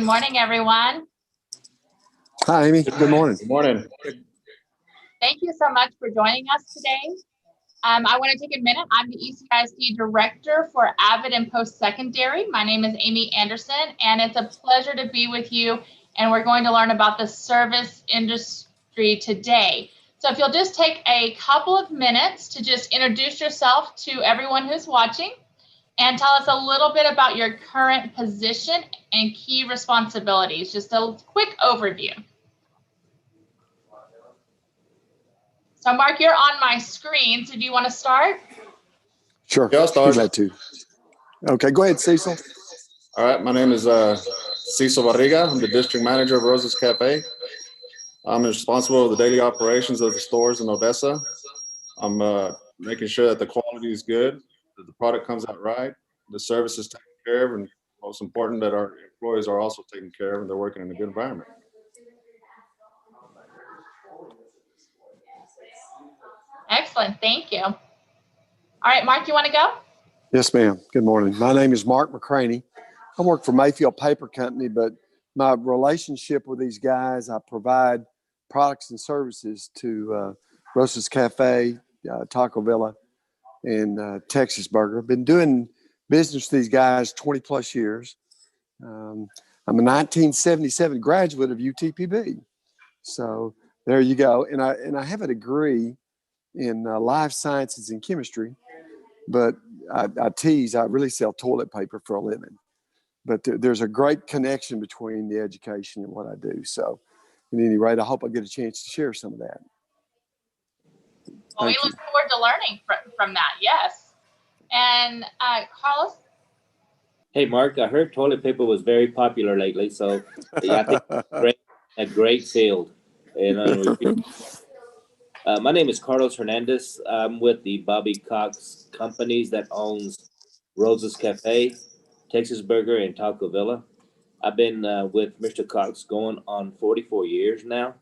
Good morning, everyone. Hi, Amy. Good morning. Good morning. Thank you so much for joining us today. I want to take a minute. I'm the ECIC Director for Avid and Post-Secondary. My name is Amy Anderson, and it's a pleasure to be with you. And we're going to learn about the service industry today. So if you'll just take a couple of minutes to just introduce yourself to everyone who's watching and tell us a little bit about your current position and key responsibilities. Just a quick overview. So Mark, you're on my screen. So do you want to start? Sure. Yeah, I'll start. Glad to. Okay, go ahead, Cecil. All right, my name is Cecil Barriga. I'm the district manager of Rosa's Cafe. I'm responsible for the daily operations of the stores in Odessa. I'm making sure that the quality is good, that the product comes out right, the service is taken care of, and most important, that our employees are also taken care of and they're working in a good environment. Excellent, thank you. All right, Mark, you want to go? Yes, ma'am. Good morning. My name is Mark McCraney. I work for Mayfield Paper Company, but my relationship with these guys, I provide products and services to Rosa's Cafe, Taco Villa, and Texas Burger. I've been doing business with these guys 20 plus years. I'm a 1977 graduate of UTPB. So there you go. And I have a degree in life sciences and chemistry, but I tease, I really sell toilet paper for a living. But there's a great connection between the education and what I do. So at any rate, I hope I get a chance to share some of that. Well, we look forward to learning from that, yes. And Carlos? Hey, Mark, I heard toilet paper was very popular lately, so yeah, I think a great field. And my name is Carlos Hernandez. I'm with the Bobby Cox companies that owns Rosa's Cafe, Texas Burger, and Taco Villa. I've been with Mr. Cox going on 44 years now.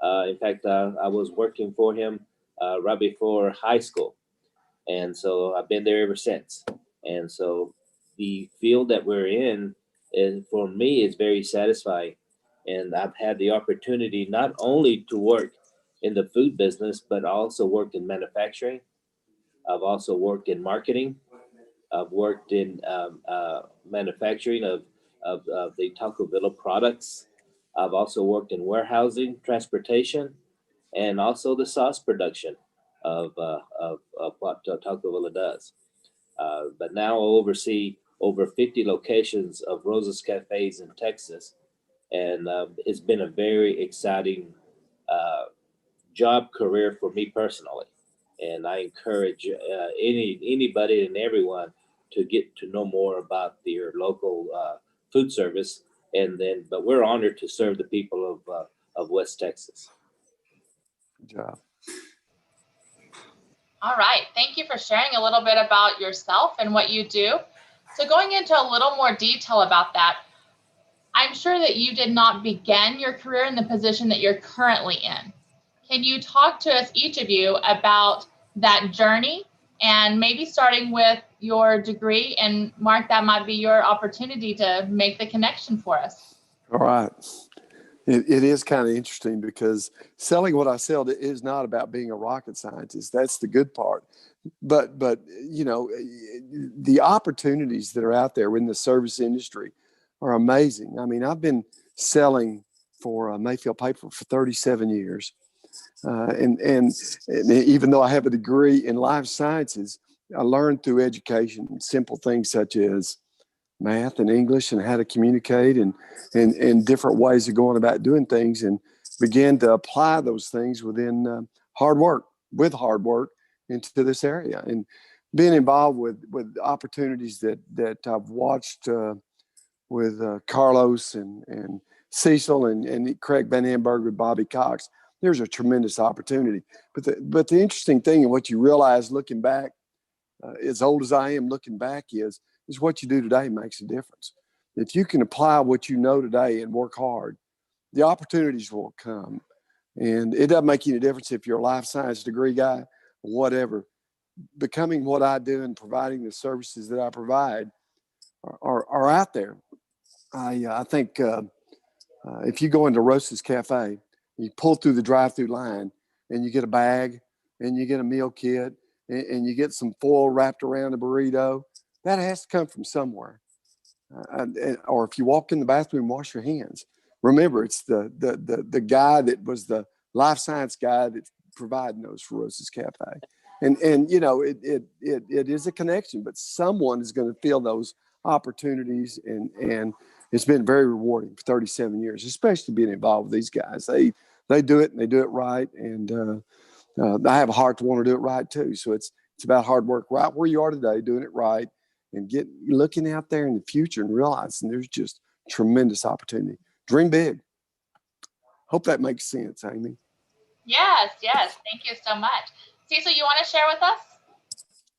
In fact, I was working for him right before high school. And so I've been there ever since. And so the field that we're in is, for me, is very satisfying. And I've had the opportunity not only to work in the food business, but also worked in manufacturing. I've also worked in marketing. I've worked in manufacturing of the Taco Villa products. I've also worked in warehousing, transportation, and also the sauce production of what Taco Villa does. But now I oversee over 50 locations of Rosa's Cafes in Texas. And it's been a very exciting job career for me personally. And I encourage anybody and everyone to get to know more about your local food service. But we're honored to serve the people of West Texas. Good job. All right, thank you for sharing a little bit about yourself and what you do. So going into a little more detail about that, I'm sure that you did not begin your career in the position that you're currently in. Can you talk to us, each of you, about that journey, and maybe starting with your degree? And Mark, that might be your opportunity to make the connection for us. All right. It is kind of interesting because selling what I sell is not about being a rocket scientist. That's the good part. But you know, the opportunities that are out there in the service industry are amazing. I mean, I've been selling for Mayfield Paper for 37 years. And even though I have a degree in life sciences, I learned through education simple things such as math and English and how to communicate and different ways of going about doing things, and began to apply those things within hard work into this area, and being involved with opportunities that I've watched with Carlos and Cecil and Craig Van Amberg with Bobby Cox. There's a tremendous opportunity. But the interesting thing and what you realize looking back, as old as I am looking back, is what you do today makes a difference. If you can apply what you know today and work hard, the opportunities will come. And it doesn't make any difference if you're a life science degree guy or whatever. Becoming what I do and providing the services that I provide are out there. I think if you go into Rosa's Cafe, you pull through the drive-through line, and you get a bag, and you get a meal kit, and you get some foil wrapped around a burrito. That has to come from somewhere. Or if you walk in the bathroom, wash your hands. Remember, it's the guy that was the life science guy that's providing those for Rosa's Cafe. And you know, it is a connection, but someone is going to fill those opportunities, and it's been very rewarding for 37 years, especially being involved with these guys. They do it, and they do it right, and I have a heart to want to do it right too. So it's about hard work, right where you are today, doing it right, and looking out there in the future and realizing there's just tremendous opportunity. Dream big. Hope that makes sense, Amy. Yes. Thank you so much. Cecil, you want to share with us?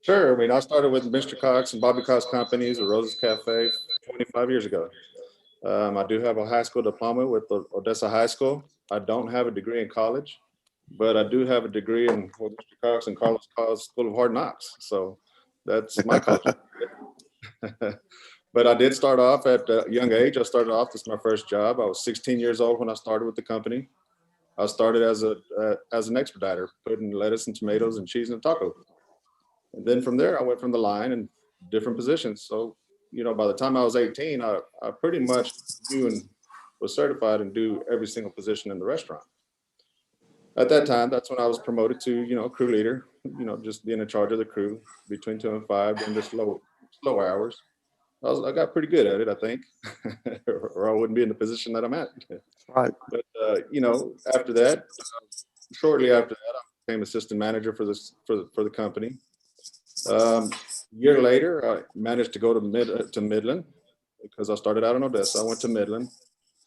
Sure. I mean, I started with Mr. Cox and Bobby Cox companies at Rosa's Cafe 25 years ago. I do have a high school diploma with Odessa High School. I don't have a degree in college, but I do have a degree in what Mr. Cox and Carlos calls School of Hard Knocks. So that's my culture. But I did start off at a young age. I started off, this is my first job. I was 16 years old when I started with the company. I started as an expediter, putting lettuce and tomatoes and cheese in a taco. And then from there, I went from the line in different positions. So, you know, by the time I was 18, I pretty much knew and was certified and do every single position in the restaurant. At that time, that's when I was promoted to, you know, crew leader, you know, just being in charge of the crew between 2 and 5 during the slow hours. I got pretty good at it, I think, or I wouldn't be in the position that I'm at. Right. But, you know, after that, shortly after that, I became assistant manager for the company. Year later, I managed to go to Midland because I started out in Odessa. I went to Midland,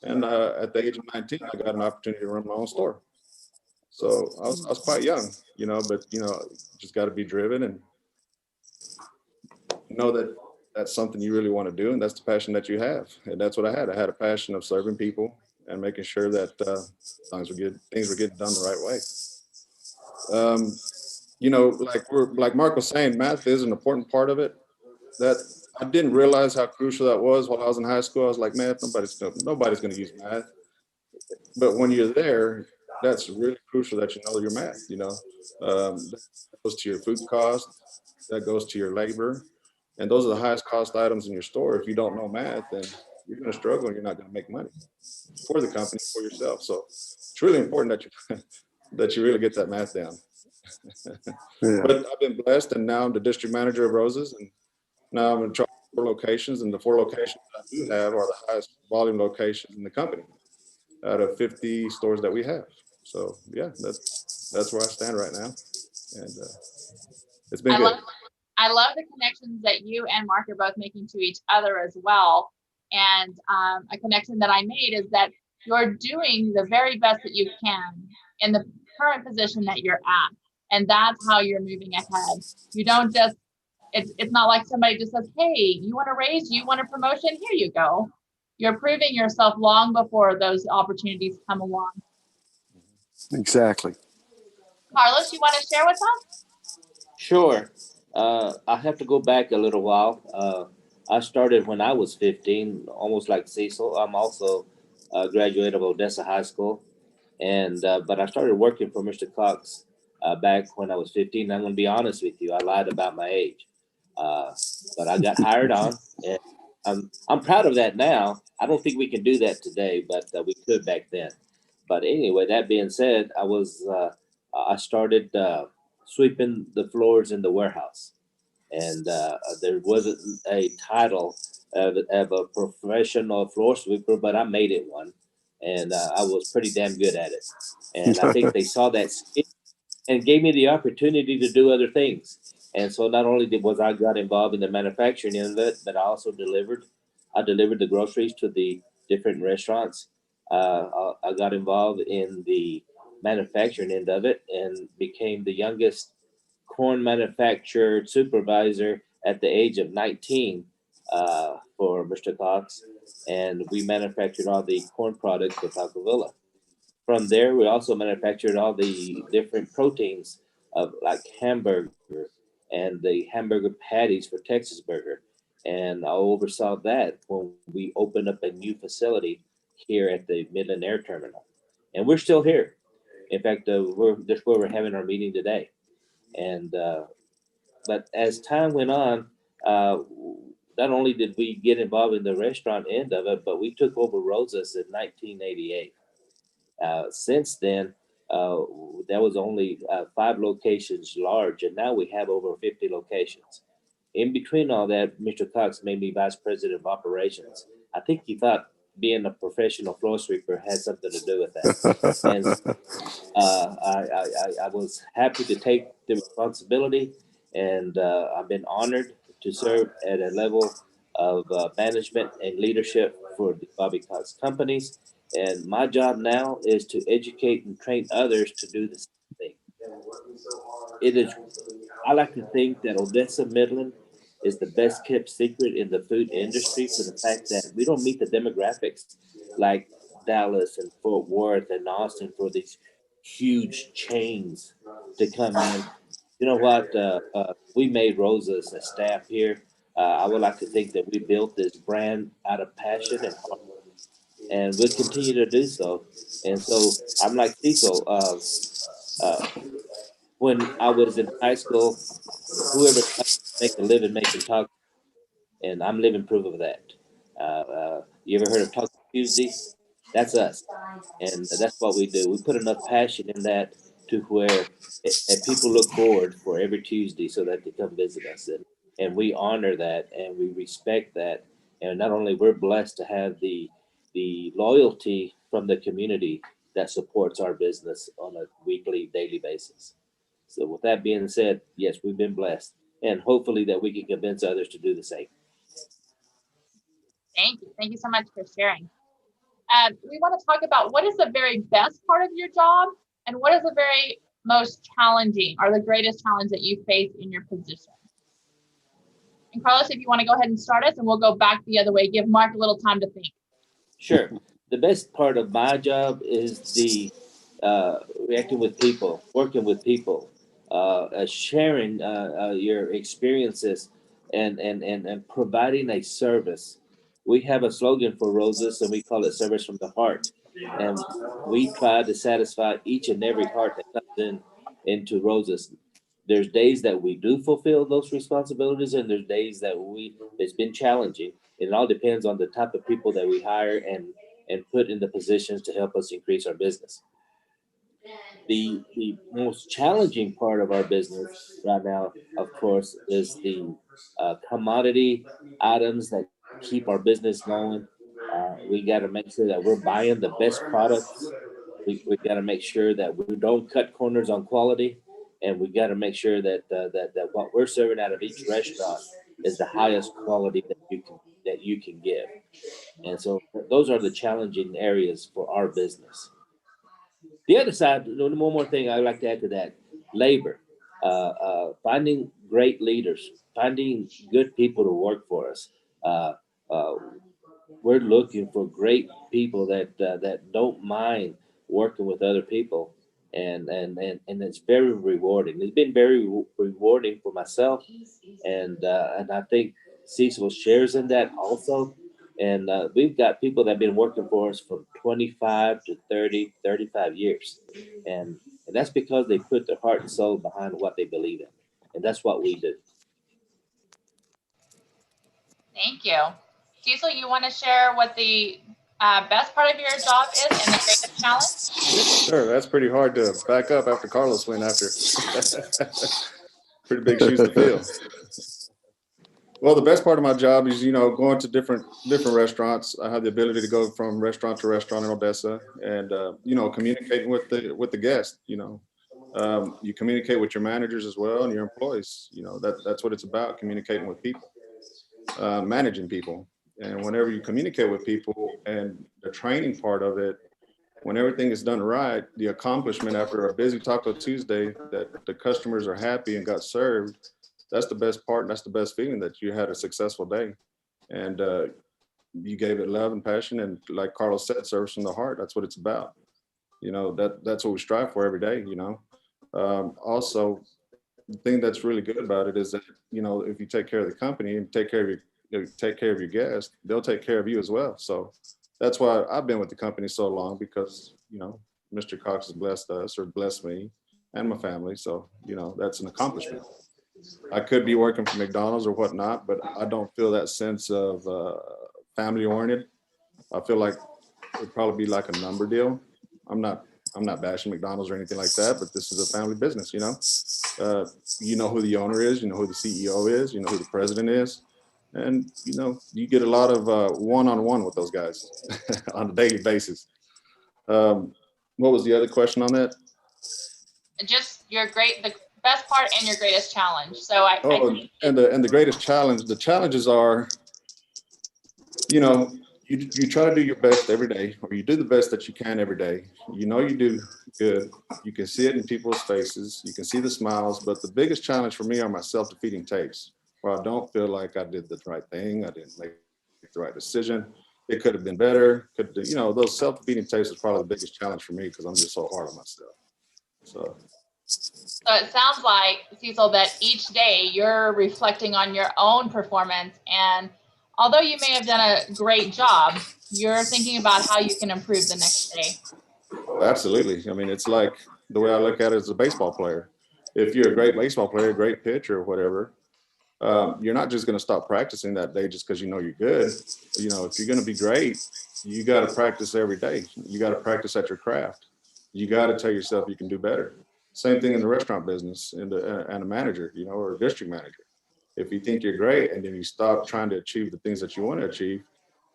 and at the age of 19, I got an opportunity to run my own store. So I was quite young, you know, but you know, just got to be driven and know that that's something you really want to do, and that's the passion that you have, and that's what I had. I had a passion of serving people and making sure that things were getting done the right way. You know, like Mark was saying, math is an important part of it. That I didn't realize how crucial that was while I was in high school. I was like, man, nobody's going to use math. But when you're there, that's really crucial that you know your math. You know, that goes to your food cost, that goes to your labor, and those are the highest cost items in your store. If you don't know math, then you're going to struggle and you're not going to make money for the company, for yourself. So it's really important that you that you really get that math down. Yeah. But I've been blessed, and now I'm the district manager of Roses, and now I'm in charge of 4 locations, and the 4 locations I do have are the highest volume locations in the company out of 50 stores that we have. So yeah, that's where I stand right now, and it's been good. I love the connections that you and Mark are both making to each other as well. And a connection that I made is that you're doing the very best that you can in the current position that you're at. And that's how you're moving ahead. You don't just, it's not like somebody just says, hey, you want a raise? You want a promotion? Here you go. You're proving yourself long before those opportunities come along. Exactly. Carlos, you want to share with us? Sure. I have to go back a little while. I started when I was 15, almost like Cecil. I'm also a graduate of Odessa High School, and but I started working for Mr. Cox back when I was 15. I'm going to be honest with you. I lied about my age, but I got hired on, and I'm proud of that now. I don't think we can do that today, but we could back then. But anyway, that being said, I started sweeping the floors in the warehouse, and there wasn't a title of a professional floor sweeper, but I made it one, and I was pretty damn good at it. And I think they saw that skill and gave me the opportunity to do other things. And so not only was I got involved in the manufacturing end of it, but I also delivered. I delivered the groceries to the different restaurants. I got involved in the manufacturing end of it and became the youngest corn manufacturer supervisor at the age of 19 for Mr. Cox. And we manufactured all the corn products for Taco Villa. From there, we also manufactured all the different proteins of like hamburger and the hamburger patties for Texas Burger. And I oversaw that when we opened up a new facility here at the Midland Air Terminal. And we're still here. In fact, that's where we're having our meeting today. And but as time went on, uh, not only did we get involved in the restaurant end of it, but we took over Rosa's in 1988. Since then, uh, there was only 5 locations large, and now we have over 50 locations. In between all that, Mr. Cox made me vice president of operations. I think he thought being a professional floor sweeper had something to do with that. And I was happy to take the responsibility, and I've been honored to serve at a level of management and leadership for the Bobby Cox companies. And my job now is to educate and train others to do the same thing. It is, I like to think that Odessa Midland is the best kept secret in the food industry for the fact that we don't meet the demographics like Dallas and Fort Worth and Austin for these huge chains to come in. You know what? We made Rosa's a staff here. I would like to think that we built this brand out of passion and heart, and we'll continue to do so. And so I'm like Cecil. Uh, when I was in high school, whoever taught me to make a living making tacos, and I'm living proof of that. You ever heard of Taco Tuesday? That's us, and that's what we do. We put enough passion in that to where people look forward for every Tuesday so that they come visit us, and we honor that and we respect that. And not only we're blessed to have the loyalty from the community that supports our business on a weekly, daily basis. So with that being said, yes, we've been blessed, and hopefully that we can convince others to do the same. Thank you. Thank you so much for sharing. We want to talk about what is the very best part of your job and what is the very most challenging or the greatest challenge that you face in your position. And Carlos, if you want to go ahead and start us, and we'll go back the other way, give Mark a little time to think. Sure. The best part of my job is the reacting with people, working with people, sharing your experiences, and providing a service. We have a slogan for Roses, and we call it "Service from the Heart," and we try to satisfy each and every heart that comes into Roses. There's days that we do fulfill those responsibilities, and there's days that it's been challenging. It all depends on the type of people that we hire and put in the positions to help us increase our business. The most challenging part of our business right now, of course, is the commodity items that keep our business going. We got to make sure that we're buying the best products. We got to make sure that we don't cut corners on quality, and we got to make sure that what we're serving out of each restaurant is the highest quality that you can give. And so those are the challenging areas for our business. The other side, one more thing I'd like to add to that: labor, finding great leaders, finding good people to work for us. Uh, uh, we're looking for great people that don't mind working with other people, and it's very rewarding. It's been very rewarding for myself, and I think Cecil shares in that also. And we've got people that have been working for us from 25 to 30, 35 years. And that's because they put their heart and soul behind what they believe in. And that's what we do. Thank you. Cecil, you want to share what the best part of your job is and the greatest challenge? Sure, that's pretty hard to back up after Carlos went after. Pretty big shoes to fill. Well, the best part of my job is, going to different restaurants. I have the ability to go from restaurant to restaurant in Odessa, and communicating with the guest. You communicate with your managers as well and your employees. That's what it's about: communicating with people, managing people. And whenever you communicate with people, and the training part of it, when everything is done right, the accomplishment after a busy Taco Tuesday, that the customers are happy and got served, that's the best part. And that's the best feeling, that you had a successful day. And you gave it love and passion. And like Carlos said, service from the heart. That's what it's about. That's what we strive for every day. Also, the thing that's really good about it is that, if you take care of the company and take care of take care of your guests, they'll take care of you as well. So that's why I've been with the company so long, because, Mr. Cox has blessed us, or blessed me and my family. So, that's an accomplishment. I could be working for McDonald's or whatnot, but I don't feel that sense of family oriented. I feel like it'd probably be like a number deal. I'm not bashing McDonald's or anything like that, but this is a family business, you know who the owner is, you know who the CEO is, you know who the president is. And, you get a lot of one-on-one with those guys on a daily basis. What was the other question on that? Just the best part and your greatest challenge. So I think and the greatest challenge, the challenges are, you try to do your best every day, or you do the best that you can every day. You do good. You can see it in people's faces. You can see the smiles. But the biggest challenge for me are my self-defeating tapes, where I don't feel like I did the right thing. I didn't make the right decision. It could have been better. Those self-defeating tapes is probably the biggest challenge for me, because I'm just so hard on myself. So it sounds like, Cecil, that each day you're reflecting on your own performance, and although you may have done a great job, you're thinking about how you can improve the next day. Oh, absolutely. I mean, it's like the way I look at it as a baseball player. If you're a great baseball player, a great pitcher or whatever, you're not just going to stop practicing that day just because you're good. If you're going to be great, you got to practice every day. You got to practice at your craft. You got to tell yourself you can do better. Same thing in the restaurant business and a manager, or a district manager. If you think you're great and then you stop trying to achieve the things that you want to achieve,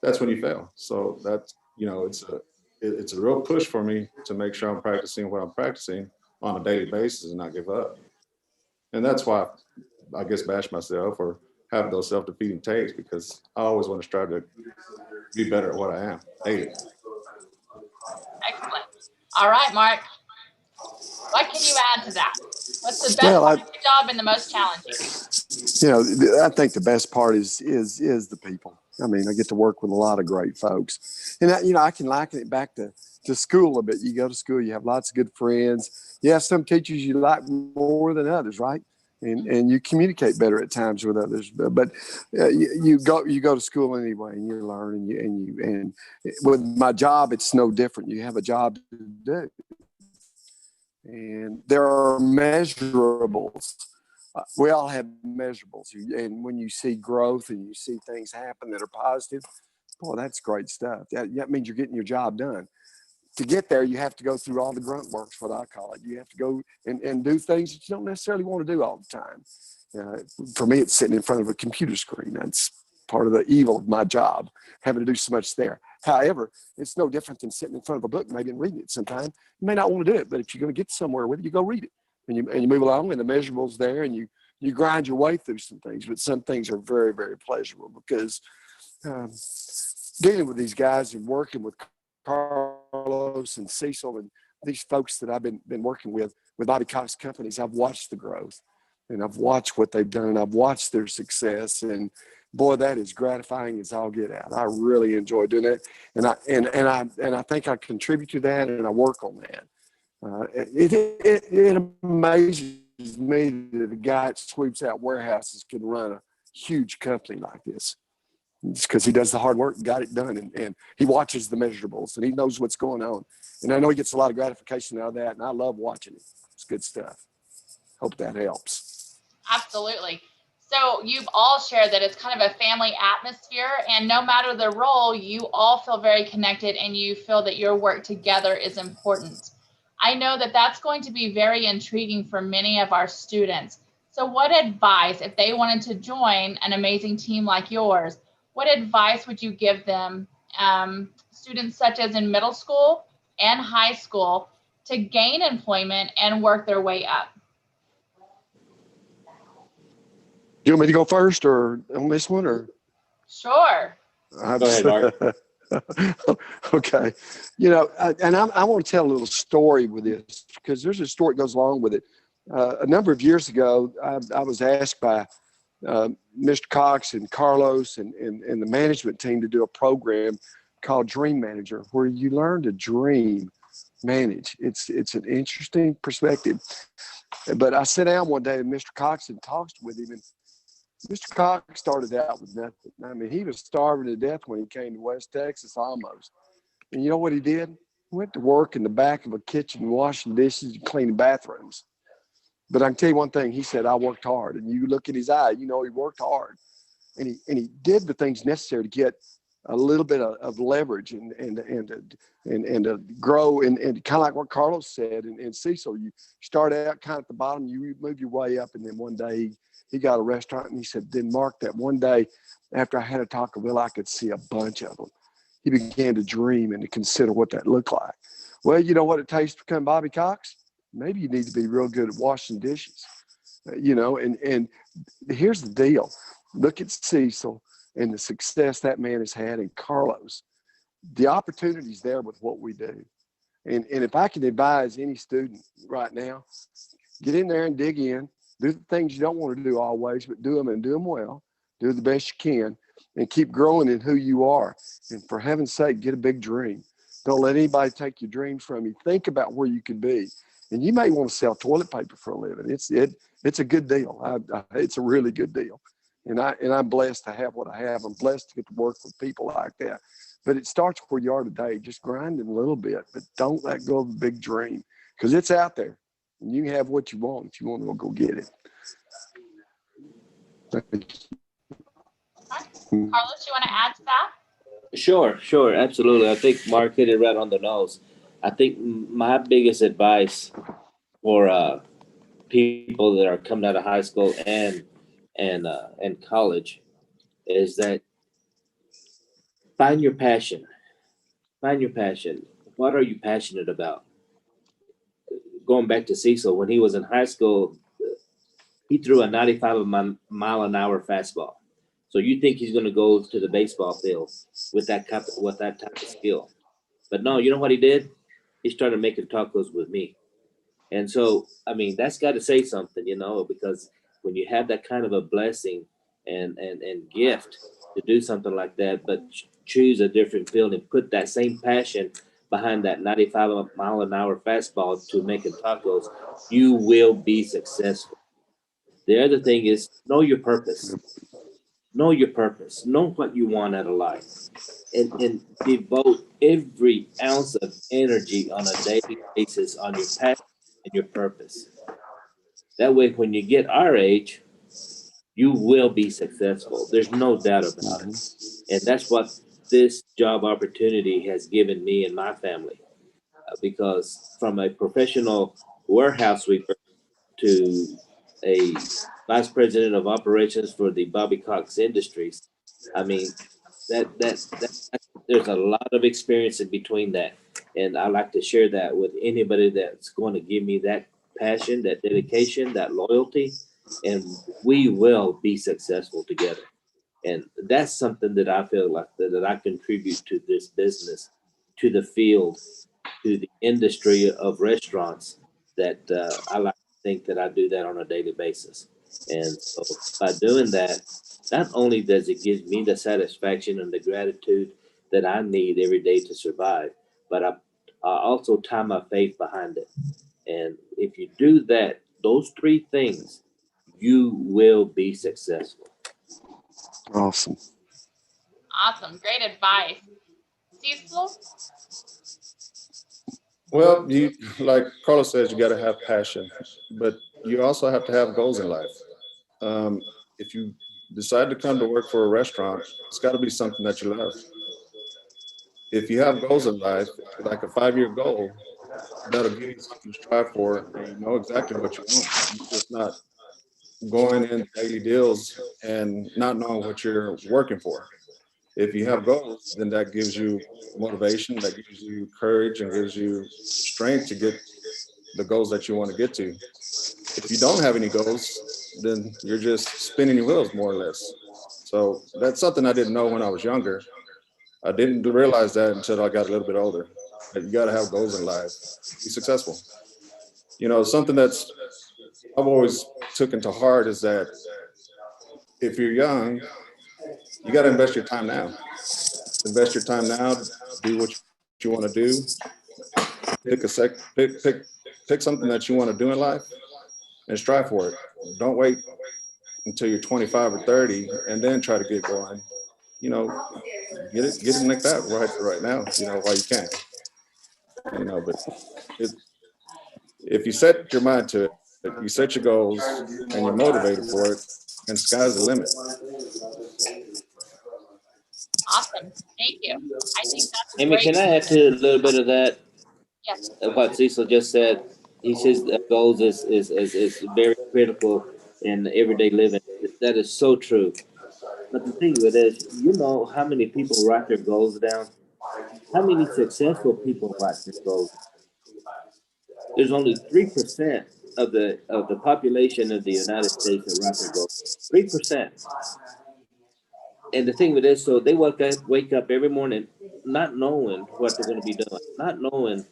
that's when you fail. So that's, it's a real push for me to make sure I'm practicing what I'm practicing on a daily basis and not give up. And that's why I guess bash myself or have those self-defeating takes, because I always want to strive to be better at what I am daily. Excellent. All right, Mark. What can you add to that? What's the best part of your job and the most challenging? I think the best part is the people. I mean, I get to work with a lot of great folks, and I can liken it back to school a bit. You go to school, you have lots of good friends. You have some teachers you like more than others, right? And you communicate better at times with others. But you go to school anyway, and you learn, and with my job, it's no different. You have a job to do. And there are measurables. We all have measurables. And when you see growth and you see things happen that are positive, boy, that's great stuff. That means you're getting your job done. To get there, you have to go through all the grunt works, what I call it. You have to go and do things that you don't necessarily want to do all the time. For me, it's sitting in front of a computer screen. That's part of the evil of my job, having to do so much there. However, it's no different than sitting in front of a book, maybe, and reading it sometime. You may not want to do it, but if you're going to get somewhere with it, you go read it. And you move along, and the measurables there, and you grind your way through some things. But some things are very, very pleasurable, because dealing with these guys and working with Carlos and Cecil and these folks that I've been working with Bobby Cox companies, I've watched the growth, and I've watched what they've done, and I've watched their success, and boy, that is gratifying as all get out. I really enjoy doing it, and I think I contribute to that, and I work on that. It amazes me that a guy that sweeps out warehouses can run a huge company like this. It's because he does the hard work and got it done, and he watches the measurables, and he knows what's going on. And I know he gets a lot of gratification out of that, and I love watching it. It's good stuff. Hope that helps. Absolutely. So you've all shared that it's kind of a family atmosphere, and no matter the role, you all feel very connected, and you feel that your work together is important. I know that that's going to be very intriguing for many of our students. So what advice, if they wanted to join an amazing team like yours, what advice would you give them, students such as in middle school and high school, to gain employment and work their way up? Do you want me to go first or on this one, or? Sure. Go ahead, Mark. Okay. I want to tell a little story with this, because there's a story that goes along with it. A number of years ago, I was asked by Mr. Cox and Carlos and the management team to do a program called Dream Manager, where you learn to dream manage. It's an interesting perspective. But I sat down one day with Mr. Cox and talked with him, and Mr. Cox started out with nothing. I mean, he was starving to death when he came to West Texas almost. And you know what he did? He went to work in the back of a kitchen, washing dishes and cleaning bathrooms. But I can tell you one thing, he said, I worked hard. And you look at his eye, you know he worked hard. And he did the things necessary to get a little bit of leverage and to grow and kind of like what Carlos said and Cecil, you start out kind of at the bottom, you move your way up, and then one day he got a restaurant, and he said, then Mark, that one day after I had a Taco Bell, I could see a bunch of them. He began to dream and to consider what that looked like. Well, you know what it takes to become Bobby Cox? Maybe you need to be real good at washing dishes, you know, and here's the deal. Look at Cecil and the success that man has had, and Carlos. The opportunity's there with what we do. And if I can advise any student right now, get in there and dig in, do the things you don't want to do always, but do them and do them well, do the best you can, and keep growing in who you are. And for heaven's sake, get a big dream. Don't let anybody take your dreams from you. Think about where you could be. And you may want to sell toilet paper for a living. It's a good deal. It's a really good deal. And I'm blessed to have what I have. I'm blessed to get to work with people like that. But it starts where you are today, just grinding a little bit, but don't let go of a big dream, because it's out there. And you can have what you want if you want to go get it. Carlos, you want to add to that? Sure, absolutely. I think Mark hit it right on the nose. I think my biggest advice for people that are coming out of high school and college is that find your passion. Find your passion. What are you passionate about? Going back to Cecil, when he was in high school, he threw a 95-mile-an-hour fastball. So you think he's going to go to the baseball field with that type of skill? But no, you know what he did? He started making tacos with me. And so, I mean, that's got to say something, you know, because when you have that kind of a blessing and gift to do something like that, but choose a different field and put that same passion behind that 95-mile-an-hour fastball to making tacos, you will be successful. The other thing is know your purpose. Know your purpose. Know what you want out of life. And devote every ounce of energy on a daily basis on your passion and your purpose. That way, when you get our age, you will be successful. There's no doubt about it. And that's what this job opportunity has given me and my family. Because from a professional warehouse sweeper to a vice president of operations for the Bobby Cox Industries, I mean, that there's a lot of experience in between that. And I like to share that with anybody that's going to give me that passion, that dedication, that loyalty, and we will be successful together. And that's something that I feel like that I contribute to this business, to the field, to the industry of restaurants, that I like to think that I do that on a daily basis. And so by doing that, not only does it give me the satisfaction and the gratitude that I need every day to survive, but I also tie my faith behind it. And if you do that, those three things, you will be successful. Awesome. Awesome. Great advice. Cecil? Well, you like Carlos says, you got to have passion, but you also have to have goals in life. If you decide to come to work for a restaurant, it's got to be something that you love. If you have goals in life, like a 5-year goal, that'll give you something to strive for, and you know exactly what you want. You're just not going in daily deals and not knowing what you're working for. If you have goals, then that gives you motivation, that gives you courage, and gives you strength to get the goals that you want to get to. If you don't have any goals, then you're just spinning your wheels more or less. So that's something I didn't know when I was younger. I didn't realize that until I got a little bit older. That you got to have goals in life, be successful. You know, something that's I've always taken to heart is that if you're young, you got to invest your time now. Invest your time now. Do what you want to do. Pick something that you want to do in life and strive for it. Don't wait until you're 25 or 30, and then try to get going. You know, get it like that right now. You know, while you can. You know, but it, if you set your mind to it, you set your goals, and you're motivated for it, and sky's the limit. Awesome. Thank you. I think that's Amy, great. can I add to a little bit of that? Yes. What Cecil just said. He says that goals is very critical in everyday living. That is so true. But the thing with it is, you know how many people write their goals down? How many successful people write their goals? There's only 3% of the population of the United States that write their goals. 3%. And the thing with this, so they wake up every morning not knowing what they're going to be doing, not knowing.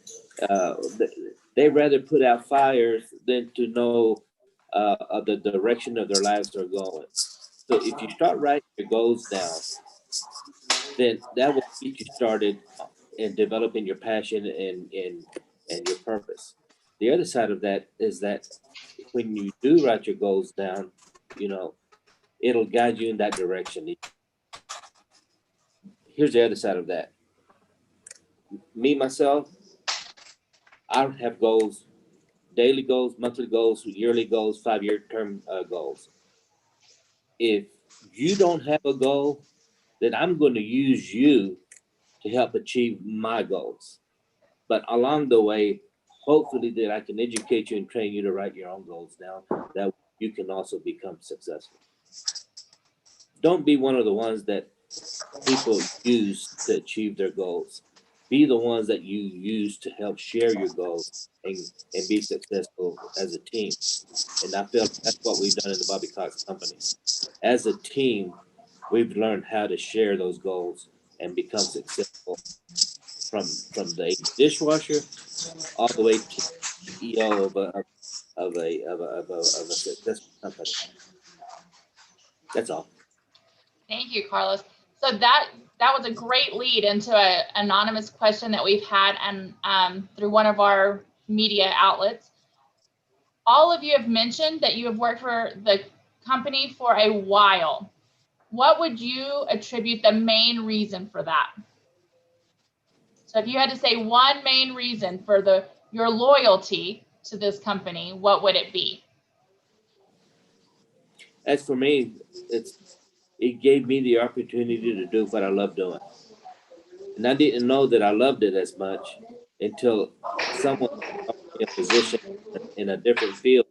They rather put out fires than to know the direction of their lives are going. So if you start writing your goals down, then that will get you started in developing your passion and your purpose. The other side of that is that when you do write your goals down, you know, it'll guide you in that direction. Here's the other side of that. Me, myself, I have goals, daily goals, monthly goals, yearly goals, 5-year term goals. If you don't have a goal, then I'm going to use you to help achieve my goals. But along the way, hopefully that I can educate you and train you to write your own goals down, that you can also become successful. Don't be one of the ones that people use to achieve their goals. Be the ones that you use to help share your goals and be successful as a team. And I feel that's what we've done in the Bobby Cox company. As a team, we've learned how to share those goals and become successful from the dishwasher all the way to the CEO of a successful company. That's all. Thank you, Carlos. So that was a great lead into an anonymous question that we've had and through one of our media outlets. All of you have mentioned that you have worked for the company for a while. What would you attribute the main reason for that? So if you had to say one main reason for your loyalty to this company, what would it be? As for me, it gave me the opportunity to do what I love doing. And I didn't know that I loved it as much until someone offered me a position in a different field.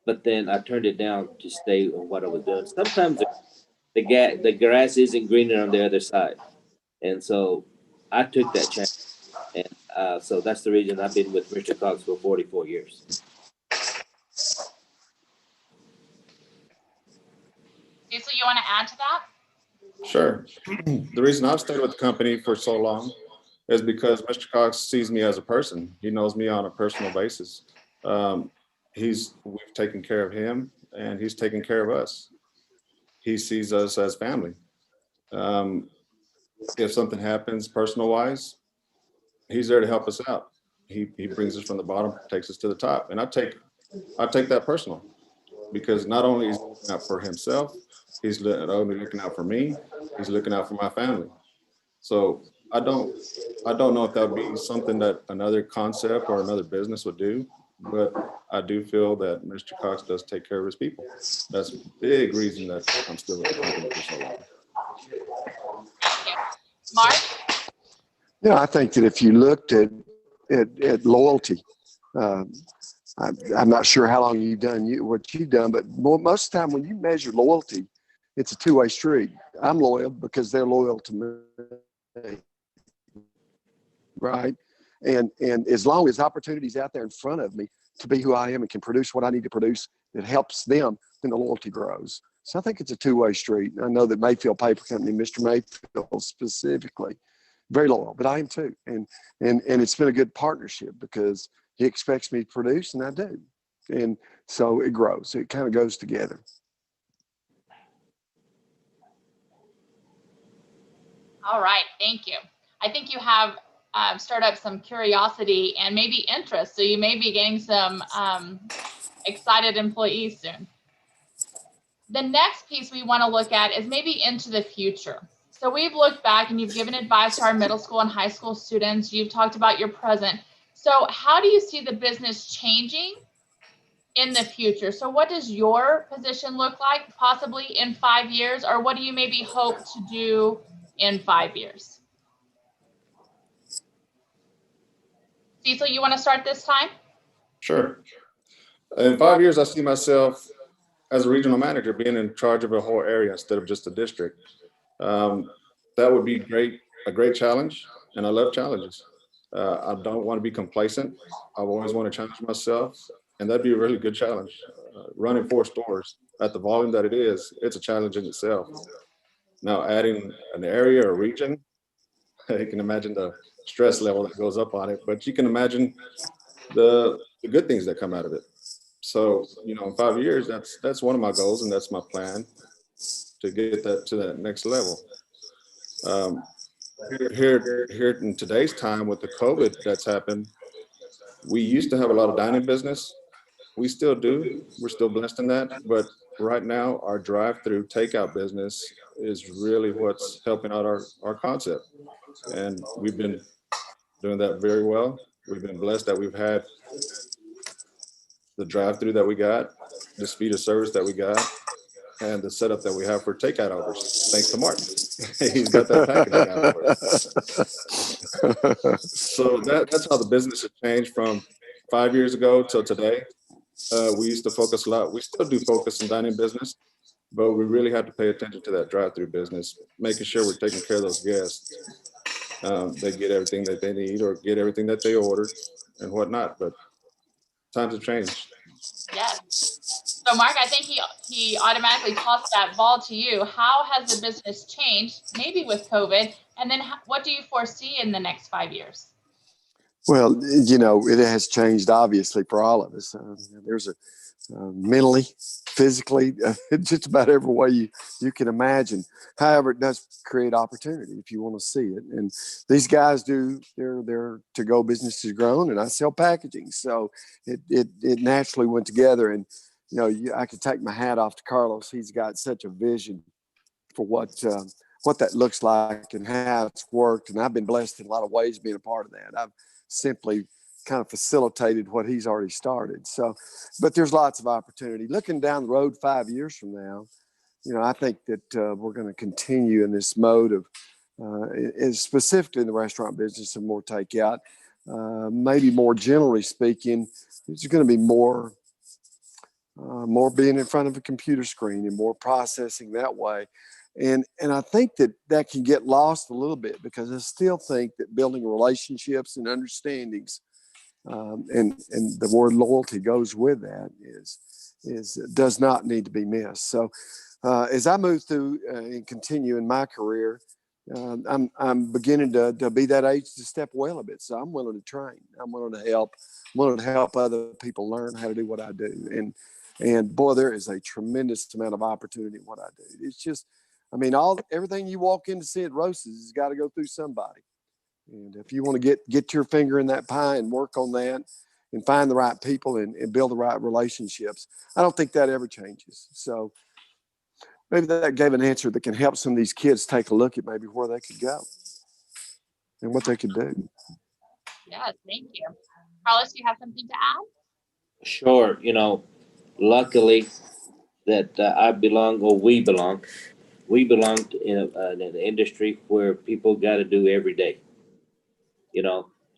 But then I turned it down to stay on what I was doing. Sometimes the grass isn't greener on the other side. And so I took that chance. And so that's the reason I've been with Mr. Cox for 44 years. Cecil, you want to add to that? Sure. The reason I've stayed with the company for so long is because Mr. Cox sees me as a person. He knows me on a personal basis. We've taken care of him, and he's taken care of us. He sees us as family. If something happens personal wise, he's there to help us out. He brings us from the bottom, takes us to the top, and I take that personal, because not only is he looking out for himself, he's not only looking out for me, he's looking out for my family. So I don't know if that would be something that another concept or another business would do, but I do feel that Mr. Cox does take care of his people. That's a big reason that I'm still with the company for so long. Thank you. Mark? I think that if you looked at loyalty, I'm not sure how long you've done what you've done, but most of the time when you measure loyalty, it's a two-way street. I'm loyal because they're loyal to me, right? And as long as opportunities out there in front of me to be who I am and can produce what I need to produce that helps them, then the loyalty grows. So I think it's a two-way street. I know that Mayfield Paper Company, Mr. Mayfield specifically, very loyal, but I am too. And it's been a good partnership because he expects me to produce and I do. And so it grows. It kind of goes together. All right, thank you. I think you have stirred up some curiosity and maybe interest. So you may be getting some excited employees soon. The next piece we want to look at is maybe into the future. So we've looked back and you've given advice to our middle school and high school students. You've talked about your present. So how do you see the business changing in the future? So what does your position look like possibly in 5 years, or what do you maybe hope to do in 5 years? Cecil, you want to start this time? Sure. In 5 years, I see myself as a regional manager being in charge of a whole area instead of just a district. That would be great, a great challenge, and I love challenges. I don't want to be complacent. I've always want to challenge myself, and that'd be a really good challenge. Running 4 stores at the volume that it is, it's a challenge in itself. Now, adding an area or region, you can imagine the stress level that goes up on it, but you can imagine the good things that come out of it. So, in 5 years, that's one of my goals, and that's my plan to get that to that next level. Um, here in today's time with the COVID that's happened, we used to have a lot of dining business. We still do. We're still blessed in that. But right now, our drive-through takeout business is really what's helping out our concept. And we've been doing that very well. We've been blessed that we've had the drive-through that we got, the speed of service that we got, and the setup that we have for takeout orders. Thanks to Mark. He's got that packaging out for us. So that's how the business has changed from 5 years ago till today. We used to focus a lot. We still do focus in dining business, but we really have to pay attention to that drive-through business, making sure we're taking care of those guests. They get everything that they need or get everything that they ordered and whatnot. But times have changed. Yes. So Mark, I think he automatically tossed that ball to you. How has the business changed, maybe with COVID? And then what do you foresee in the next 5 years? Well, it has changed obviously for all of us. There's a mentally, physically, just about every way you can imagine. However, it does create opportunity if you want to see it. And these guys do their to-go business has grown, and I sell packaging, so it naturally went together. And I could take my hat off to Carlos. He's got such a vision for what that looks like and how it's worked. And I've been blessed in a lot of ways being a part of that. I've simply kind of facilitated what he's already started. So, but there's lots of opportunity. Looking down the road 5 years from now, I think that we're going to continue in this mode of, specifically in the restaurant business, and more takeout. Maybe more generally speaking, there's going to be more being in front of a computer screen and more processing that way. And I think that can get lost a little bit, because I still think that building relationships and understandings, and the word loyalty goes with that, does not need to be missed. So as I move through and continue in my career, I'm beginning to be that age to step away a little bit. So I'm willing to train. I'm willing to help. I'm willing to help other people learn how to do what I do. And boy, there is a tremendous amount of opportunity in what I do. It's just, everything you walk in to see at Rosa's has got to go through somebody. And if you want to get your finger in that pie and work on that and find the right people and build the right relationships, I don't think that ever changes. So maybe that gave an answer that can help some of these kids take a look at maybe where they could go and what they could do. Yeah, thank you. Carlos, do you have something to add? Sure. Luckily that we belong in an industry where people got to do every day.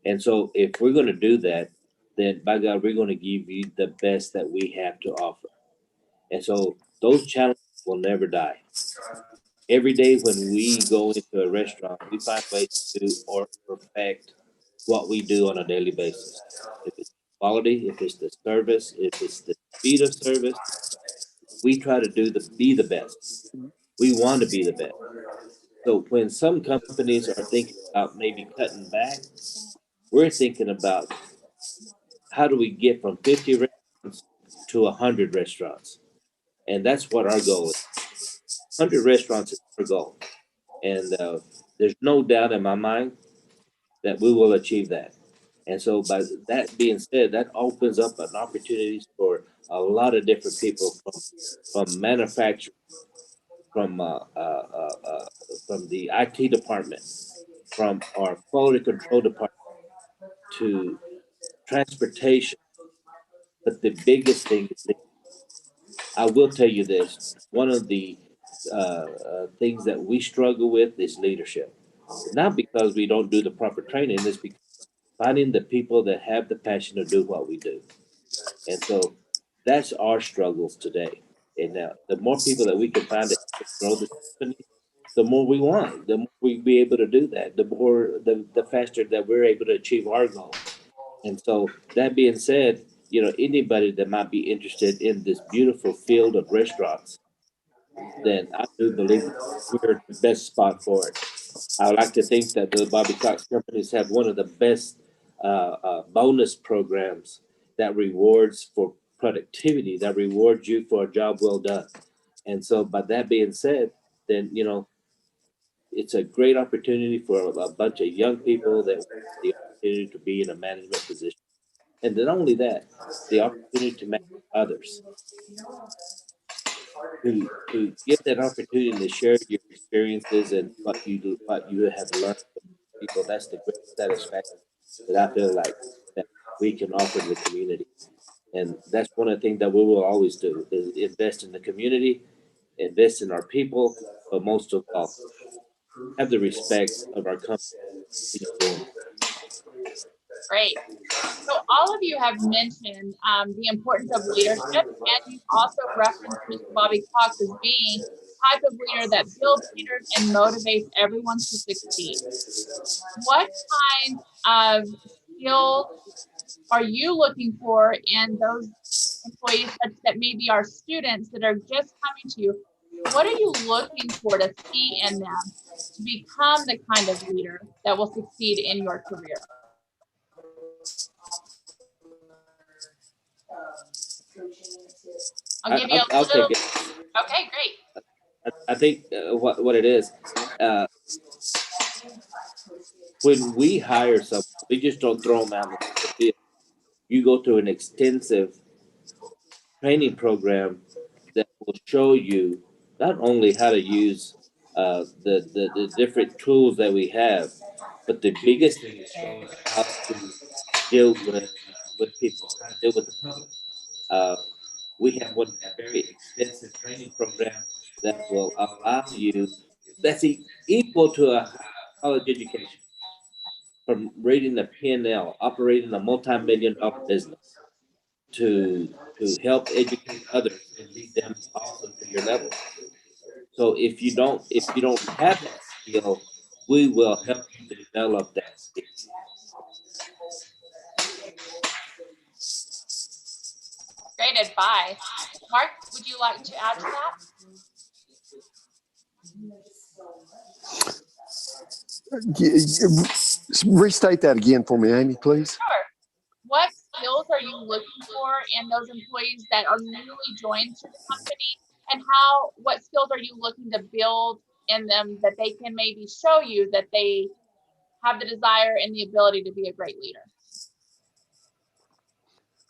And so if we're going to do that, then by God, we're going to give you the best that we have to offer. And so those challenges will never die. Every day when we go into a restaurant, we find ways to do or perfect what we do on a daily basis. If it's quality, if it's the service, if it's the speed of service, we try to be the best. We want to be the best. So when some companies are thinking about maybe cutting back, we're thinking about how do we get from 50 restaurants to 100 restaurants? And that's what our goal is. 100 restaurants is our goal. And there's no doubt in my mind that we will achieve that. And so by that being said, that opens up an opportunities for a lot of different people from manufacturing, from the IT department, from our quality control department to transportation. But the biggest thing is that I will tell you this: one of the things that we struggle with is leadership. Not because we don't do the proper training, it's because finding the people that have the passion to do what we do. And so that's our struggles today. And now, the more people that we can find to grow the company, the more we want, the more we be able to do that, the faster that we're able to achieve our goals. And so that being said, anybody that might be interested in this beautiful field of restaurants, then I do believe that we're the best spot for it. I would like to think that the Bobby Cox companies have one of the best bonus programs that rewards for productivity, that rewards you for a job well done. And so, by that being said, then, it's a great opportunity for a bunch of young people that want the opportunity to be in a management position. And then, not only that, the opportunity to manage others, to get that opportunity to share your experiences and what you have learned from people. That's the great satisfaction that I feel like that we can offer to the community. And that's one of the things that we will always do is invest in the community, invest in our people, but most of all, have the respect of our company doing. Great. So all of you have mentioned the importance of leadership, and you've also referenced Mr. Bobby Cox as being the type of leader that builds leaders and motivates everyone to succeed. What kind of skills are you looking for in those employees such that maybe our students that are just coming to you? What are you looking for to see in them to become the kind of leader that will succeed in your career? I'll give you a I'll little. take it. Okay, great. I think what it is, when we hire someone, we just don't throw them out in the field. You go through an extensive training program that will show you not only how to use the different tools that we have, but the biggest thing is showing you how to deal with people, how to deal with the public. Uh, we have one very extensive training program that will allow you that's equal to a college education, from reading the P&L, operating a multi-million-dollar business, to help educate others and lead them also to your level. So if you don't have that skill, we will help you develop that skill. Great advice. Mark, would you like to add to that? Restate that again for me, Amy, please. Sure. What skills are you looking for in those employees that are newly joined to the company, and what skills are you looking to build in them that they can maybe show you that they have the desire and the ability to be a great leader?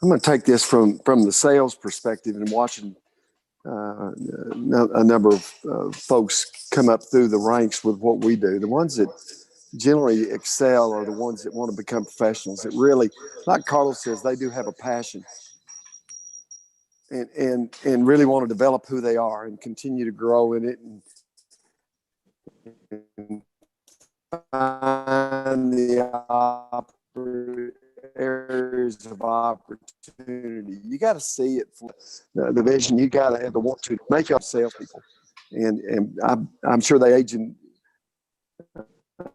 I'm going to take this from the sales perspective and watching a number of folks come up through the ranks with what we do. The ones that generally excel are the ones that want to become professionals. That really, like Carlos says, they do have a passion and really want to develop who they are and continue to grow in it and find the areas of opportunity. You got to see it for the vision. You got to have the want to make y'all salespeople, and I'm sure they age in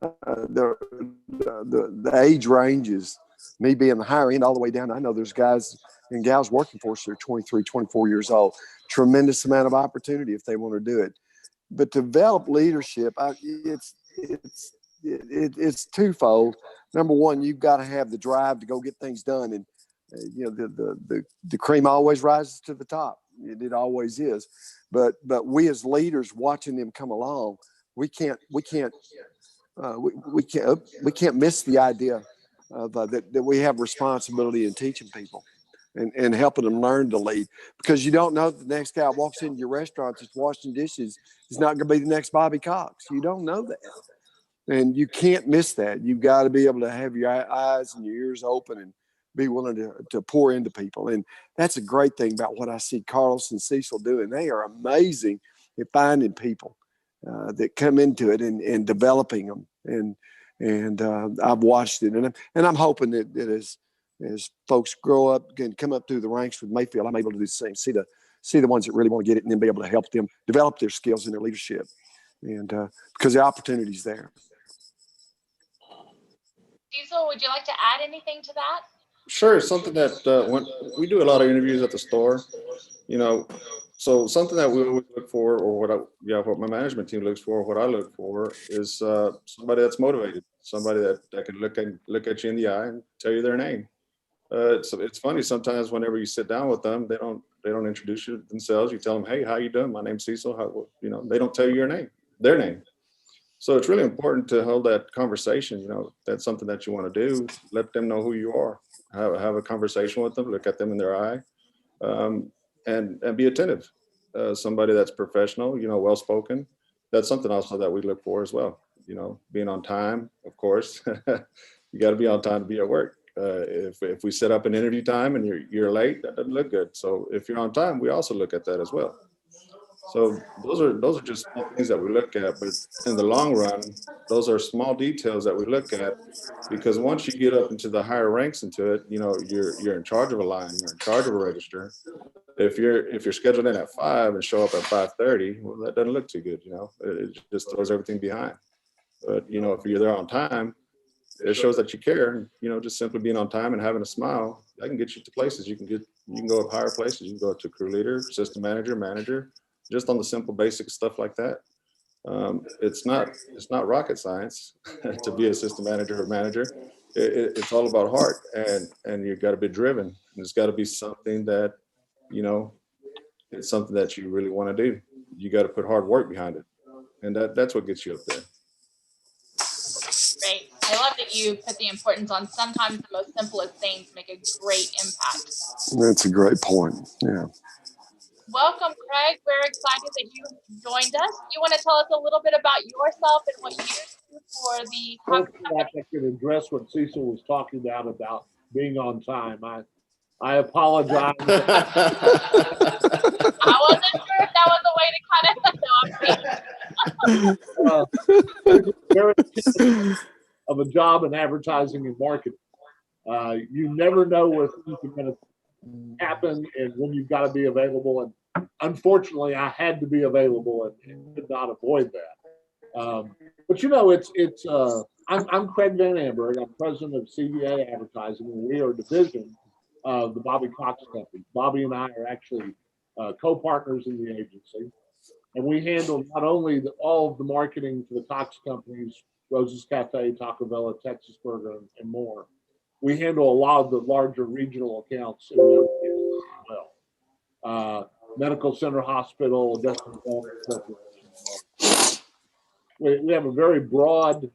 the age ranges. Me being the higher end all the way down. I know there's guys and gals working for us that are 23, 24 years old. Tremendous amount of opportunity if they want to do it. But to develop leadership, it's twofold. Number one, you've got to have the drive to go get things done, and the cream always rises to the top. It always is. But we as leaders watching them come along, we can't miss the idea of that we have responsibility in teaching people. and helping them learn to lead, because you don't know that the next guy that walks into your restaurant that's washing dishes is not going to be the next Bobby Cox. You don't know that. And you can't miss that. You've got to be able to have your eyes and your ears open and be willing to pour into people. And that's a great thing about what I see Carlos and Cecil doing. They are amazing at finding people that come into it and developing them. And I've watched it. And I'm hoping that as folks grow up and come up through the ranks with Mayfield, I'm able to do the same. See the ones that really want to get it, and then be able to help them develop their skills and their leadership. And because the opportunity's there. Cecil, would you like to add anything to that? Sure. Something that when we do a lot of interviews at the store, so something that we always look for, or what my management team looks for, what I look for is somebody that's motivated, somebody that can look at you in the eye and tell you their name. It's funny sometimes whenever you sit down with them, they don't introduce you themselves. You tell them, "Hey, how you doing? My name's Cecil." They don't tell you their name. So it's really important to hold that conversation. That's something that you want to do. Let them know who you are. Have a conversation with them. Look at them in their eye, and be attentive. Somebody that's professional, well spoken. That's something also that we look for as well. Being on time, of course. You got to be on time to be at work. If we set up an interview time and you're late, that doesn't look good. So if you're on time, we also look at that as well. So those are just small things that we look at, but in the long run, those are small details that we look at, because once you get up into the higher ranks into it, you're in charge of a line, you're in charge of a register. If you're scheduled in at 5 and show up at 5:30, well, that doesn't look too good. It just throws everything behind. But if you're there on time, it shows that you care. Just simply being on time and having a smile, that can get you to places. You can go up higher places. You can go to crew leader, system manager, just on the simple basic stuff like that. It's not rocket science to be a system manager or manager. It's all about heart, and you've got to be driven. And it's got to be something that, it's something that you really want to do. You got to put hard work behind it, and that's what gets you up there. Great. I love that you put the importance on sometimes the most simplest things make a great impact. That's a great point. Yeah. Welcome, Craig. We're excited that you joined us. You want to tell us a little bit about yourself and what you do for the Hopefully I could address what Cecil was talking about being on time. I apologize. I wasn't sure if that was the way to kind of Very of a job in advertising and marketing. You never know where things are going to happen and when you've got to be available. And unfortunately, I had to be available and could not avoid that. But I'm Craig Van Amberg. I'm president of CVA Advertising, and we are a division of the Bobby Cox Company. Bobby and I are actually co-partners in the agency, and we handle not only all of the marketing for the Cox companies, Rose's Cafe, Taco Bell, Texas Burger, and more. We handle a lot of the larger regional accounts in as well. Medical Center Hospital, we have a very broad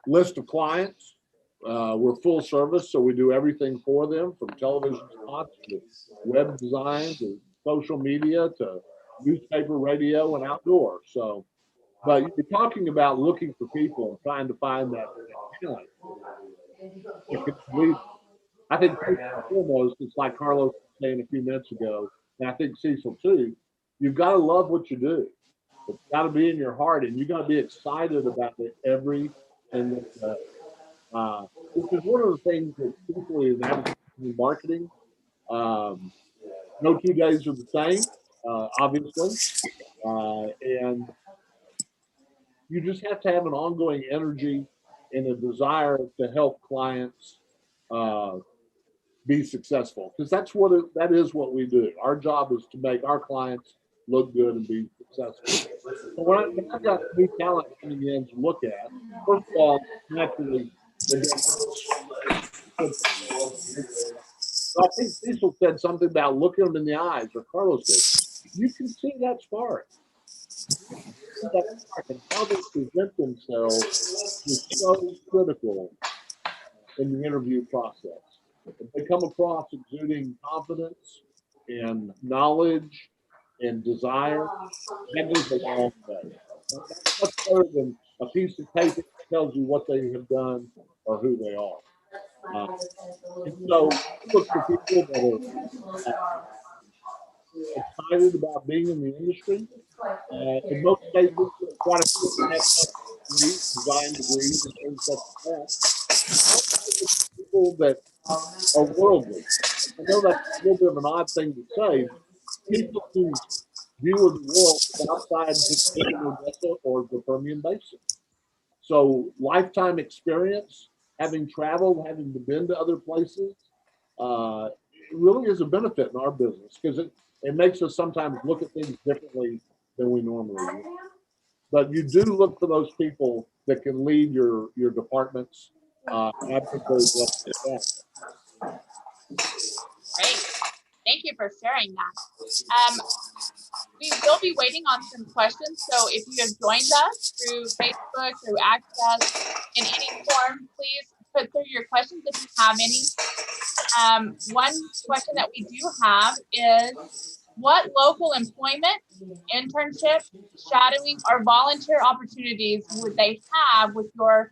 list of clients. We're full service, so we do everything for them, from television spots to web design to social media to newspaper, radio, and outdoor. So, but you're talking about looking for people and trying to find that talent. I think first and foremost, it's like Carlos was saying a few minutes ago, and I think Cecil too, you've got to love what you do. It's got to be in your heart, and you got to be excited about it every single day. Which is one of the things that particularly in advertising marketing, no 2 days are the same, obviously. And you just have to have an ongoing energy and a desire to help clients be successful, because that is what we do. Our job is to make our clients look good and be successful. So when I've got new talent coming in to look at, first of all, naturally, I think Cecil said something about looking them in the eyes, or Carlos did. You can see that spark. And how they present themselves is so critical in the interview process. if they come across exuding confidence and knowledge and desire, that goes a long way. That's much better than a piece of paper that tells you what they have done or who they are. Uh, and so I look for people that are excited about being in the industry. In most cases, quite a few of them have degrees, design degrees, and things such as that. I also look for people that are worldly. I know that's a little bit of an odd thing to say, but people whose view of the world is outside just being Odessa or the Permian Basin. So lifetime experience, having traveled, having been to other places, it really is a benefit in our business because it makes us sometimes look at things differently than we normally would. But you do look for those people that can lead your departments. And I've been very blessed with that. Great. Thank you for sharing that. We will be waiting on some questions. So if you have joined us through Facebook, through Access, in any form, please put through your questions if you have any. One question that we do have is, what local employment, internship, shadowing, or volunteer opportunities would they have with your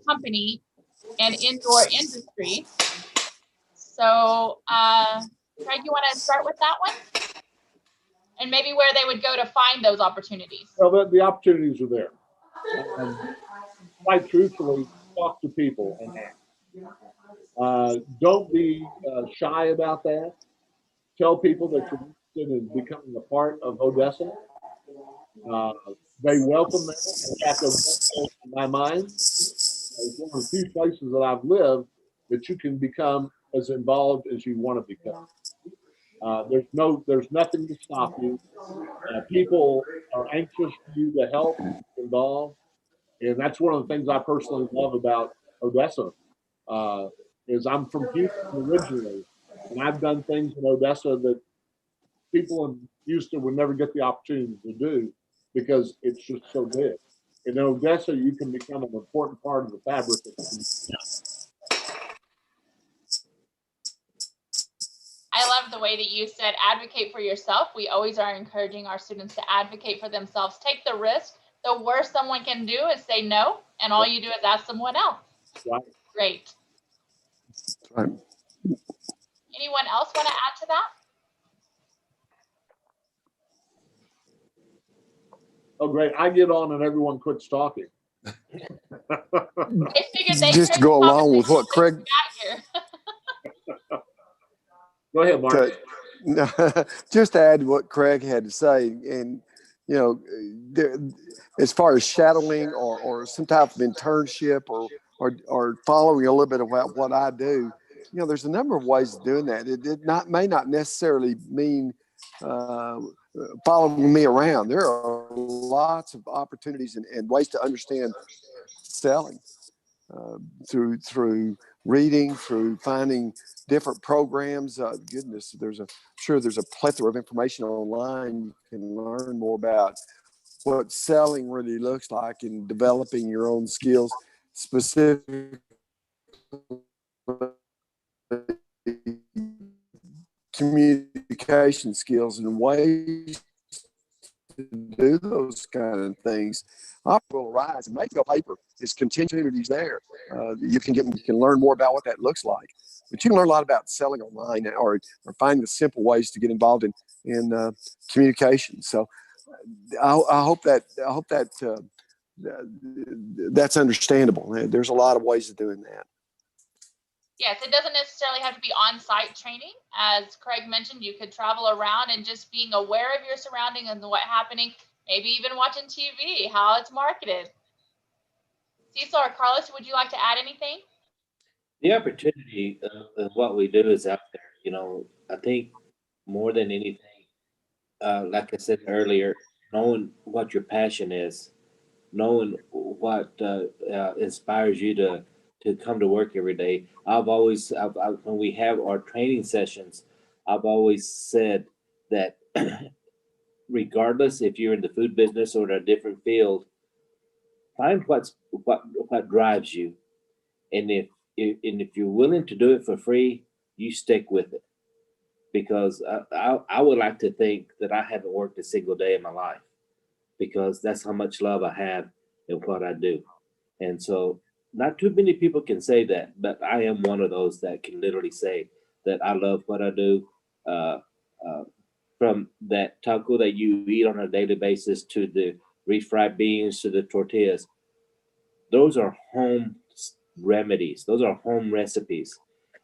company and in your industry? So, Craig, you want to start with that one? And maybe where they would go to find those opportunities. Well, the opportunities are there. Quite truthfully, talk to people and ask. Don't be shy about that. Tell people that you're interested in becoming a part of Odessa. They welcome that. In fact, Odessa, in my mind, is one of the few places that I've lived that you can become as involved as you want to become. There's nothing to stop you. People are anxious for you to help, involve, and that's one of the things I personally love about Odessa. Is I'm from Houston originally, and I've done things in Odessa that people in Houston would never get the opportunity to do because it's just so big. In Odessa, you can become an important part of the fabric of the community. I love the way that you said advocate for yourself. We always are encouraging our students to advocate for themselves. Take the risk. The worst someone can do is say no, and all you do is ask someone else. Right. Great. Right. Anyone else want to add to that? Oh, great. I get on and everyone quits talking. They figured they Just to go along with what Craig Go ahead, Mark. just to add to what Craig had to say, and you know, there, as far as shadowing or some type of internship or following a little bit about what I do, you know, there's a number of ways of doing that. It may not necessarily mean following me around. There are lots of opportunities and ways to understand selling through reading, through finding different programs. Goodness, there's a plethora of information online. You can learn more about what selling really looks like and developing your own skills, specific communication skills and ways to do those kind of things. Will rise, and maybe paper is opportunities there. You can learn more about what that looks like. But you can learn a lot about selling online or finding the simple ways to get involved in communication. So I hope that that's understandable. There's a lot of ways of doing that. Yes, it doesn't necessarily have to be on-site training. As Craig mentioned, you could travel around and just being aware of your surroundings and what's happening, maybe even watching TV, how it's marketed. Cecil or Carlos, would you like to add anything? The opportunity of what we do is out there. You know, I think more than anything, like I said earlier, knowing what your passion is, knowing what inspires you to come to work every day. When we have our training sessions, I've always said that regardless if you're in the food business or in a different field, find what drives you, and if you're willing to do it for free, you stick with it, because I would like to think that I haven't worked a single day in my life, because that's how much love I have in what I do. And so not too many people can say that, but I am one of those that can literally say that I love what I do. Uh, uh, from that taco that you eat on a daily basis to the refried beans to the tortillas, those are home remedies. Those are home recipes,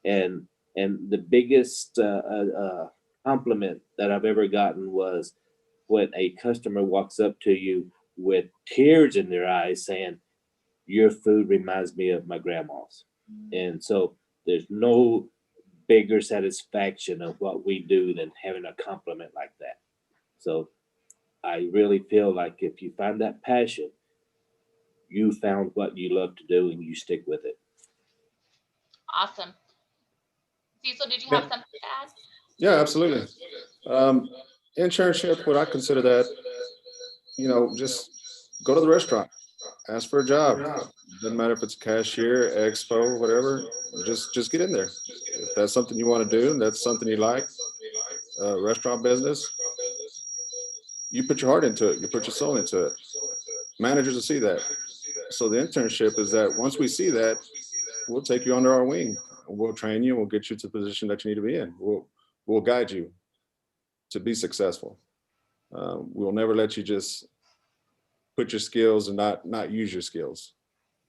and the biggest compliment that I've ever gotten was when a customer walks up to you with tears in their eyes saying, "Your food reminds me of my grandma's." And so there's no bigger satisfaction of what we do than having a compliment like that. So I really feel like if you find that passion, you found what you love to do and you stick with it. Awesome. Cecil, did you Yeah. have something to add? Yeah, absolutely. Internship, what I consider that, just go to the restaurant, ask for a job. Doesn't matter if it's cashier, expo, whatever. Just get in there. If that's something you want to do, and that's something you like, restaurant business, you put your heart into it. You put your soul into it. Managers will see that. So the internship is that once we see that, we'll take you under our wing. We'll train you. We'll get you to the position that you need to be in. We'll guide you to be successful. We'll never let you just put your skills and not use your skills.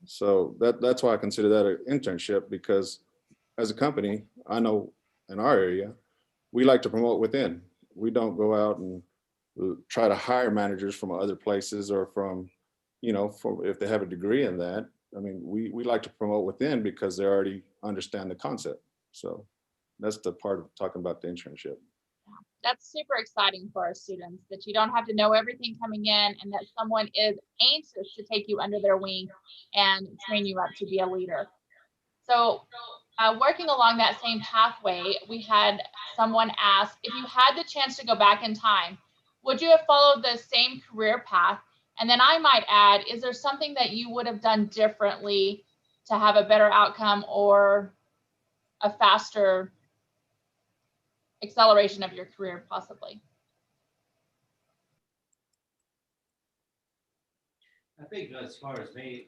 So that's why I consider that an internship, because as a company, I know in our area, we like to promote within. We don't go out and try to hire managers from other places or from if they have a degree in that. I mean, we like to promote within because they already understand the concept. So that's the part of talking about the internship. That's super exciting for our students, that you don't have to know everything coming in, and that someone is anxious to take you under their wing and train you up to be a leader. So working along that same pathway, we had someone ask, if you had the chance to go back in time, would you have followed the same career path? And then I might add, is there something that you would have done differently to have a better outcome or a faster acceleration of your career, possibly? I think as far as me,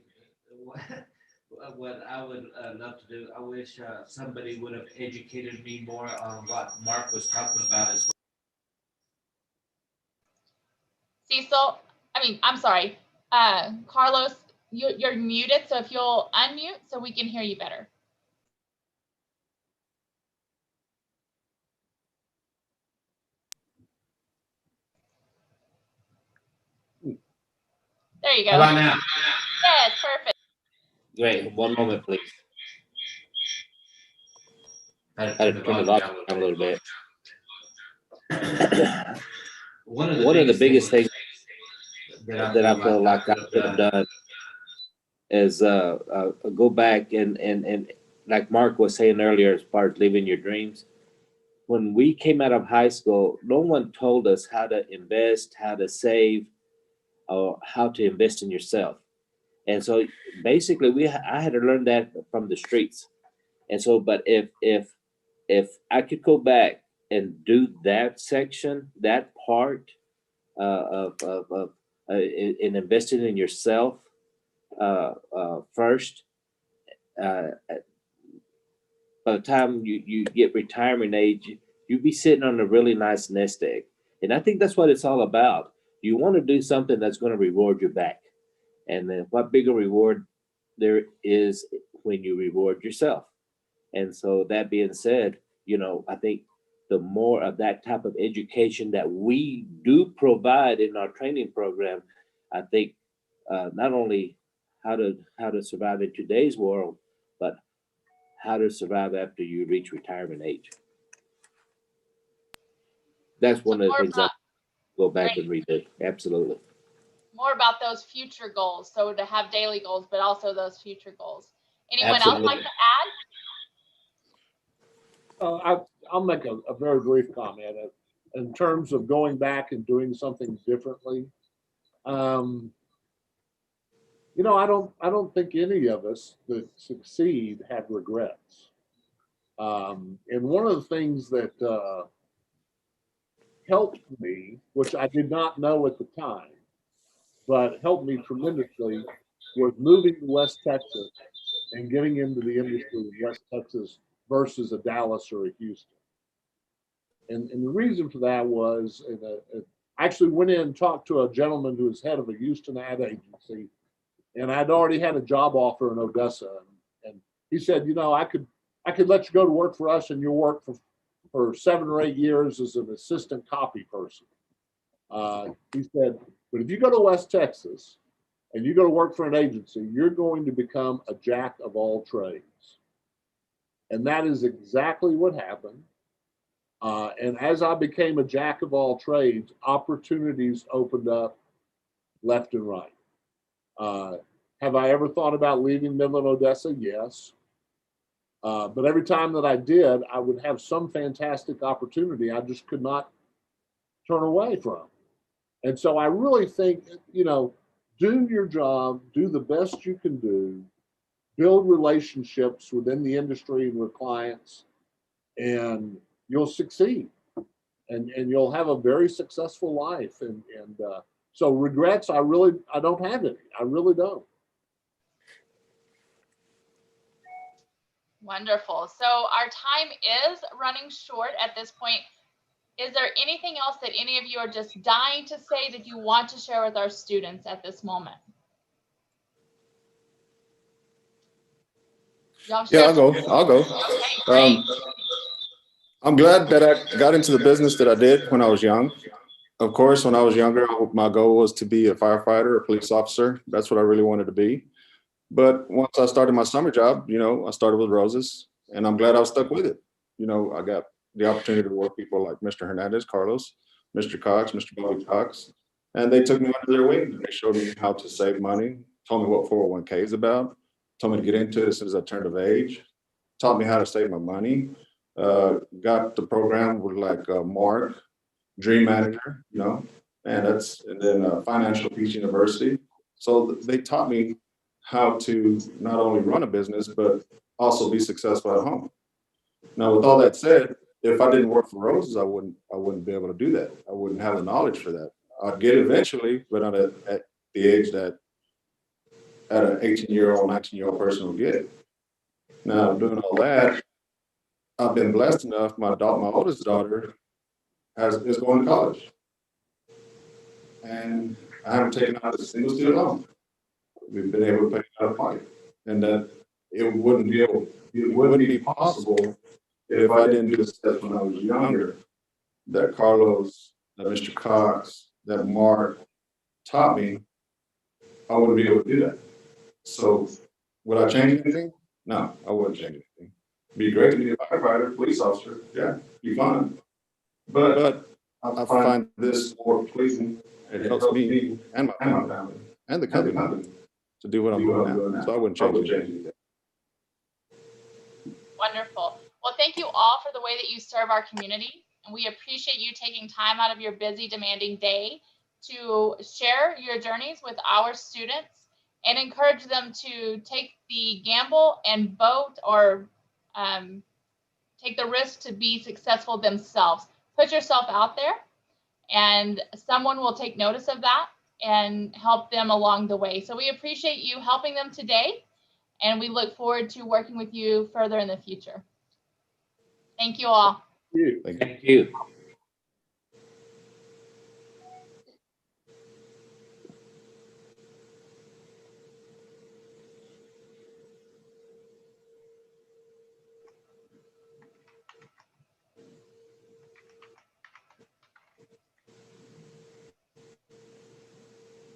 what I would love to do, I wish somebody would have educated me more on what Mark was talking about. Cecil, I'm sorry, Carlos, you're muted, so if you'll unmute so we can hear you better. There you go. How about now? Yes, perfect. Great. One moment, please. I had to turn the volume down a little bit. One of the biggest things that I feel like I could have done is go back and like Mark was saying earlier, as far as living your dreams. When we came out of high school, no one told us how to invest, how to save, or how to invest in yourself. And so basically I had to learn that from the streets. And so, but if I could go back and do that section, that part in investing in yourself first, uh, by the time you get retirement age, you'd be sitting on a really nice nest egg. And I think that's what it's all about. You want to do something that's going to reward you back. And then what bigger reward there is when you reward yourself. And so that being said, I think the more of that type of education that we do provide in our training program, I think not only how to survive in today's world, but how to survive after you reach retirement age. That's one of the things I go back and redo. Absolutely. More about those future goals. So to have daily goals, but also those future goals. Anyone Absolutely. else like to add? I'll make a very brief comment. In terms of going back and doing something differently, You know, I don't think any of us that succeed have regrets. And one of the things that helped me, which I did not know at the time, but helped me tremendously, was moving to West Texas and getting into the industry in West Texas versus a Dallas or a Houston. And the reason for that was, I actually went in and talked to a gentleman who was head of a Houston ad agency, and I'd already had a job offer in Odessa, and he said, you know, I could let you go to work for us, and you'll work for 7 or 8 years as an assistant copy person. He said, but if you go to West Texas and you go to work for an agency, you're going to become a jack of all trades. And that is exactly what happened. And as I became a jack of all trades, opportunities opened up left and right. Have I ever thought about leaving Midland, Odessa? Yes. But every time that I did, I would have some fantastic opportunity I just could not turn away from. And so I really think, you know, do your job, do the best you can do, build relationships within the industry and with clients, and you'll succeed. And you'll have a very successful life. And so regrets, I don't have any. I really don't. Wonderful. So our time is running short at this point. Is there anything else that any of you are just dying to say that you want to share with our students at this moment? Y'all Yeah, share. I'll go. Okay, great. I'm glad that I got into the business that I did when I was young. Of course, when I was younger, my goal was to be a firefighter, a police officer. That's what I really wanted to be. But once I started my summer job, you know, I started with Roses, and I'm glad I was stuck with it. You know, I got the opportunity to work with people like Mr. Hernandez, Carlos, Mr. Cox, Mr. Bobby Cox, and they took me under their wing. They showed me how to save money, told me what 401k is about, told me to get into it as soon as I turned of age, taught me how to save my money, got the program with like Mark, Dream Manager, you know, and then Financial Peace University. So they taught me how to not only run a business, but also be successful at home. Now, with all that said, if I didn't work for Roses, I wouldn't be able to do that. I wouldn't have the knowledge for that. I'd get it eventually, but not at the age that an 18-year-old, 19-year-old person will get. Now, doing all that, I've been blessed enough. My oldest daughter is going to college, and I haven't taken out a single student loan. We've been able to pay out of pocket, and that it wouldn't be possible if I didn't do the steps when I was younger that Carlos, that Mr. Cox, that Mark taught me. I wouldn't be able to do that. So would I change anything? No, I wouldn't change anything. It'd be great to be a firefighter, police officer. Yeah, be fun. But I find this more pleasing. It helps me and my family and the company to do what I'm doing now. So I wouldn't change anything. Wonderful. Well, thank you all for the way that you serve our community. And we appreciate you taking time out of your busy, demanding day to share your journeys with our students and encourage them to take the gamble and vote or take the risk to be successful themselves. Put yourself out there, and someone will take notice of that and help them along the way. So we appreciate you helping them today, and we look forward to working with you further in the future. Thank you all. You. Thank you.